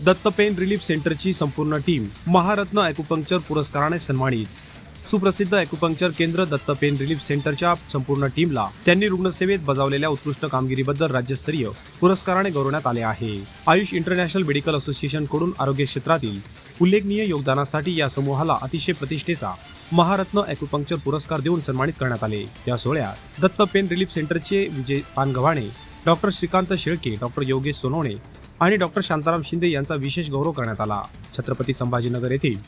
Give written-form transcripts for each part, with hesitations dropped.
Datta pain relief सेंटरची संपूर्ण team महारत्न acupuncture पुरस्काराने सन्मानित. सुप्रसिद्ध ॲक्युपंक्चर केंद्र दत्त पेन रिलीफ सेंटरच्या संपूर्ण टीमला त्यांनी रुग्णसेवेत बजावलेल्या उत्कृष्ट कामगिरीबद्दल राज्यस्तरीय पुरस्काराने गौरवण्यात आले आहे. आयुष इंटरनॅशनल मेडिकल असोसिएशन कडून आरोग्य क्षेत्रातील उल्लेखनीय योगदानासाठी या समूहाला अतिशय प्रतिष्ठेचा महारत्न ॲक्युपंक्चर पुरस्कार देऊन सन्मानित करण्यात आले. या सोहळ्यात दत्त पेन रिलीफ सेंटरचे विजय पानगव्हाणे, डॉक्टर श्रीकांत शेळके, डॉक्टर योगेश सोनवणे आणि डॉक्टर शांताराम शिंदे यांचा विशेष गौरव करण्यात आला. छत्रपती संभाजीनगर येथील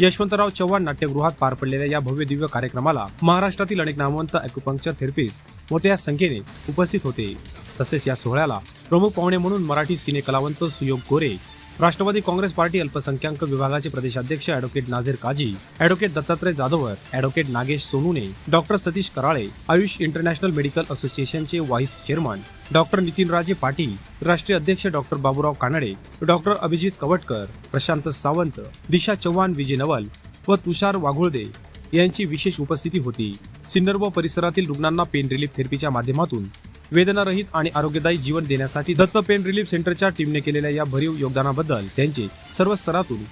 यशवंतराव चव्हाण नाट्यगृहात पार पडलेल्या या भव्य दिव्य कार्यक्रमाला महाराष्ट्रातील अनेक नामवंत ॲक्युपंक्चर थेरपिस्ट मोठ्या संख्येने उपस्थित होते. तसेच या सोहळ्याला प्रमुख पाहुणे म्हणून मराठी सिने कलावंत सुयोग गोरे, राष्ट्रवादी काँग्रेस पार्टी अल्पसंख्याक विभागाचे प्रदेशाध्यक्ष advocate Nazir Kazi, advocate Dattatray Jadhavar, advocate Nagesh Sonune, doctor Satish Karale, Ayush international medical असोसिएशनचे vice chairman doctor Nitinraje Patil, राष्ट्रीय अध्यक्ष डॉक्टर बाबूराव कानडे, डॉक्टर अभिजित कवटकर, प्रशांत सावंत, दिशा चव्हाण, विजय नवल व तुषार वाघुळदे यांची विशेष उपस्थिती होती. सिन्नर व परिसरातील रुग्णांना पेन रिलीफ थेरपीच्या माध्यमातून वेदनारहित आणि आरोग्यदायी जीवन देण्यासाठी दत्त पेन रिलीफ सेंटरच्या टीमने केलेल्या या भरीव योगदानाबद्दल त्यांचे सर्व स्तरातून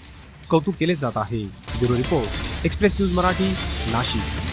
कौतुक केले जात आहे. Bureau report, express news Marathi, Nashik.